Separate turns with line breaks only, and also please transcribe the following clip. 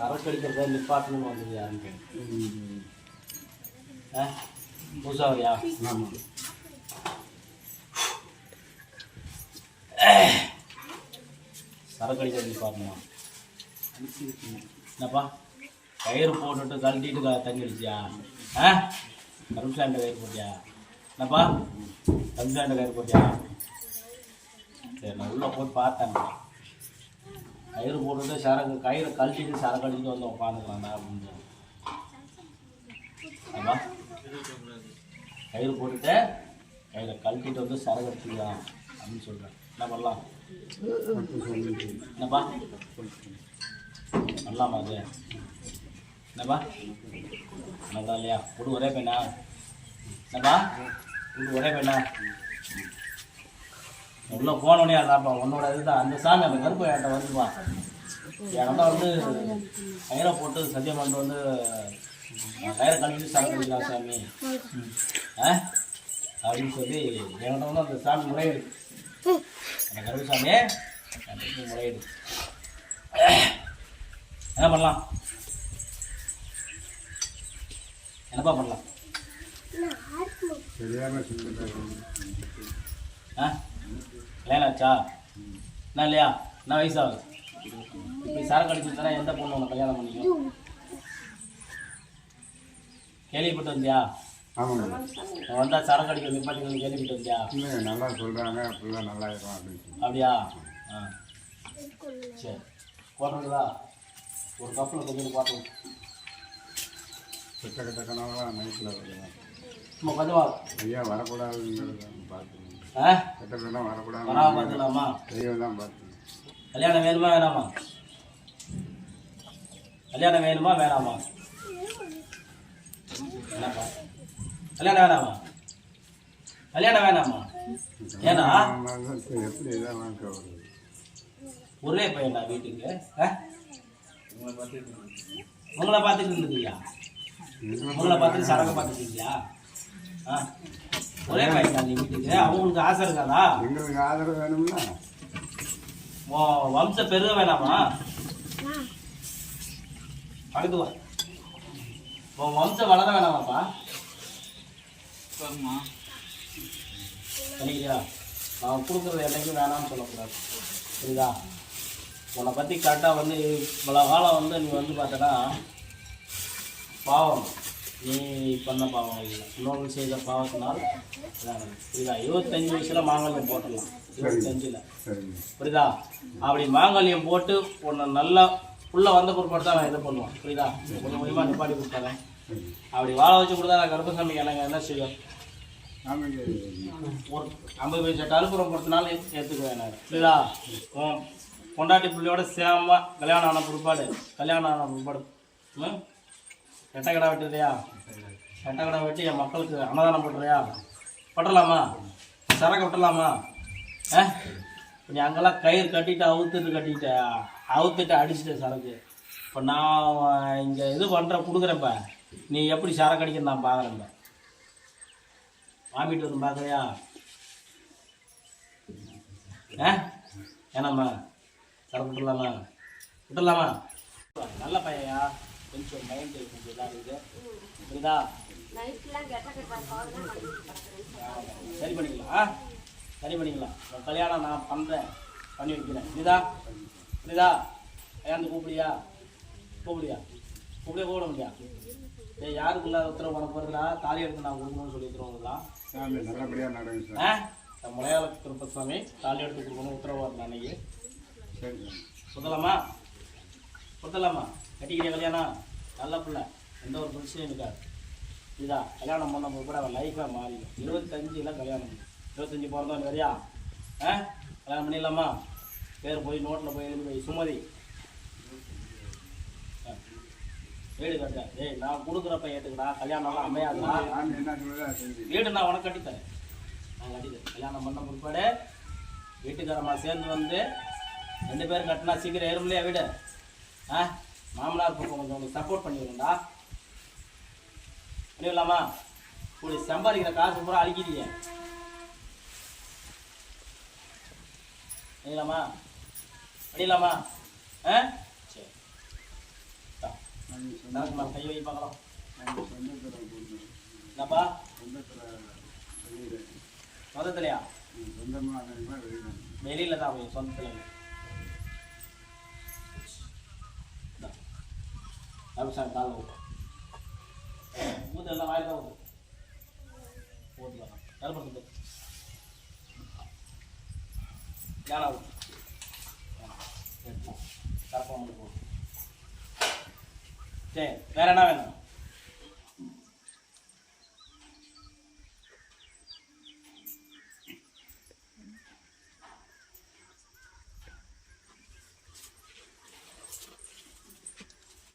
சரக்கு அடிக்கிறத நிப்பாட்டணும்னு வந்தது யாருன்னு பூசாவரியா?
ஆமாம்.
சரக்கு அடிக்கிறது நிப்பாட்டணுமா? என்னப்பா கயிறு போட்டுட்டு கழட்டிட்டு தண்ணி அடிச்சியா? கரும்சாண்ட கயிறு போட்டியா? என்னப்பா கரும்சாண்ட கயிறு போட்டியா? சரி, நான் உள்ளே போட்டு பார்த்தேன். கயிறு போட்டுட்டு சரக்கு கயிறை கழட்டிட்டு சரக்கு அடிச்சுட்டு வந்து உட்காந்துக்கலாம்டா அப்படின்னு. ஆமா, கயிறு போட்டுட்டு கயிறை கழட்டிட்டு வந்து சரக்கு அடிச்சுக்கலாம் அப்படின்னு சொல்கிறேன். என்ன பண்ணலாம்? என்னப்பா பண்ணலாமா? அது என்னப்பா நல்லா இல்லையா? புடு ஒரே பையனா? என்னப்பா புடு ஒரே பையனா? உள்ளே போனோடனே அதான்ப்பா உன்னோட இதுதான் அந்த சாமி அந்த கருப்பு என்கிட்ட வந்துப்பா. என்கிட்ட வந்து கயிறை போட்டு சத்தியம் பண்ணிட்டு வந்து கயிறை கழிட்டு சரக்கு அடிக்கலாம் சாமி அப்படின்னு சொல்லி என்கிட்ட வந்து அந்த சாமி முறையிடு. அந்த கருப்பு சாமியே முறையிடு. என்ன பண்ணலாம்? என்னப்பா பண்ணலாம்? கல்யாணாச்சா? என்ன இல்லையா? என்ன வயசாகுது? இப்படி சரக்கு அடிச்சுட்டானா எந்த பொண்ணு உனக்கு கல்யாணம் பண்ணிக்கும்? கேள்விப்பட்டு வந்தியா? வந்தா சரக்கு அடிக்க நிப்பாட்டிக்கணும் கேள்விப்பட்டு வந்தியா?
நல்லா சொல்கிறாங்க, அப்படிலாம் நல்லா இருக்கும் அப்படின்னு.
அப்படியா? சரி, போடுறீங்களா? ஒரு கப்பில் கொஞ்சம் பாட்டு
கிட்ட கிட்ட கனவுலாம் நைட்டில் வருவேன்.
சும்மா கொஞ்சமா
ஐயா வரக்கூடாதுங்கிறத பார்த்து கிட்டலாம் வரக்கூடாது.
வராம பார்த்துக்கலாமா?
தெய்வம் தான் பார்த்து.
கல்யாணம் வேணுமா வேணாமா? கல்யாணம் வேணுமா வேணாமா? என்னப்பா கல்யாணம் வேணாமா? கல்யாணம் வேணாமா? ஏன்னா
எப்படி இதான் வாங்க வருது.
ஒரே பையனா வீட்டுக்கு? உங்களை பார்த்துட்டு இருந்துக்கியா? உங்களை பார்த்துட்டு சரக்கு பார்த்துட்டீங்களா? ஒரே பையன் தான் நீ வீட்டுக்கு. அவங்களுக்கு ஆசை இருக்காதா?
எங்களுக்கு ஆதரவு வேணும்னா
வம்ச பெருக வேணாமா? அடுத்து உன் வம்சம் வளர வேணாமாப்பா? சரியா? நான் கொடுக்குறது என்னைக்கும் வேணாம்னு சொல்லக்கூடாது, புரியுதா? உன்னை பற்றி கரெக்டாக வந்து இவ்வளோ காலம் வந்து நீ வந்து பார்த்தனா பாவம், நீ பண்ண பாவம் இல்லை, இன்னொரு செய்த பாவத்தினால் புரியுதா? 25 வயசில் மாங்கல்யம் போட்டுடலாம். 25ல் புரியுதா? அப்படி மாங்கல்யம் போட்டு உன்னை நல்லா உள்ளே வந்த பொருட்பாடு தான் நான் இதை பண்ணுவேன், புரியுதா? கொஞ்சம் கொஞ்சமாக நிப்பாட்டி கொடுத்தாங்க. அப்படி வாழ வச்சு கொடுத்தா நான் கருப்பசாமி எனக்கு என்ன செய்யும்? ஒரு 50 வயசு அலுப்புறம் பொறுத்தனாலும் ஏற்றுக்குவேன் நான், புரியுதா? பொண்டாட்டி பிள்ளையோட சேமா கல்யாணம் ஆன பிற்பாடு எட்டக்கடை வெட்டுறியா? எட்டக்கடை வெட்டி என் மக்களுக்கு அன்னதானம் பண்ணுறியா? பட்டலாமா? சரக்கு விட்டலாமா? நீ அங்கெல்லாம் கயிறு கட்டிட்டு அவுத்துட்டு அடிச்சுட்டு சரக்கு. இப்போ நான் இங்கே இது பண்ணுறேன்ப்ப, நீ எப்படி சரக்கு அடிக்க நான் பார்க்குறேன்ப்ப. வாமிட்டு வந்து பார்க்குறியா? ஏன்னாம்மா சரக்கு விட்டுலாமா? நல்ல பையன்யா, கொஞ்சம் மைண்ட் கொஞ்சம் இதாக இருக்குது, புரியுதா? சரி பண்ணிக்கலாம். கல்யாணம் நான் பண்ணுறேன், பண்ணி வைக்கிறேன், புரியுதா? கல்யாணத்துக்கு கூப்பிட முடியா? யாருக்கு இல்லாத உத்தரவு உனக்கு வருதா? தாலி எடுத்து நான் கொடுக்கணும்னு சொல்லி உத்தரவுலாம்
நல்லபடியாக நடக்கும் சார்.
மலையாள திருப்பசாமி தாலி எடுத்து கொடுக்கணும் உத்தரவு வரல அன்னைக்கு. கொடுத்தலாமா? கட்டிக்கிறியா கல்யாணம்? நல்ல பிள்ளை, எந்த ஒரு பிரச்சனையும் இருக்காது, இதா? கல்யாணம் பண்ண கூட அவன் லைஃபாக மாறிடும். 25 கல்யாணம், 25 பிறந்தவன் வரையா? கல்யாணம் பண்ணிடலாமா? பேர் போய் நோட்டில் போய் எழுதி போய் சுமதி வீடு கட்ட. நான் கொடுக்குறப்ப ஏற்றுக்கடா, கல்யாணம்லாம் அமையாதுடா. வீடு நான் உனக்கு கட்டித்தரேன், நான் கட்டித்தரேன். கல்யாணம் பண்ண முற்பாடு வீட்டுக்காரம்மா சேர்ந்து வந்து 2 பேரும் கட்டினா சீக்கிரம் ஏறும்லையா வீடு? மாமனார் பக்கம் கொஞ்சம் உங்களுக்கு சப்போர்ட் பண்ணிடுறேன்டா. பண்ணிடலாமா? இப்படி சம்பாதிக்கிற காசு பூரா அழிக்கிறீங்க, பண்ணிடலாமா? சரி, சரக்கு மேலே கை வை பார்க்கலாம்.
சொந்தத்தில் கொடுக்கணும்.
என்னப்பா
சொந்தத்தில் வெளியில்
சொந்தத்துலையா?
சொந்தமாக வெளியில்
வெளியில தான் போய் சொந்தத்தில் அப்படி சார் காலில் ஊற்று ஊற்று எல்லாம் வாயில் தான் ஊற்று ஊற்றுலாம் கருப்பத்து ஏனா ஊற்று கரப்பா மட்டும் போகும். சரி வேற என்ன வேணும்?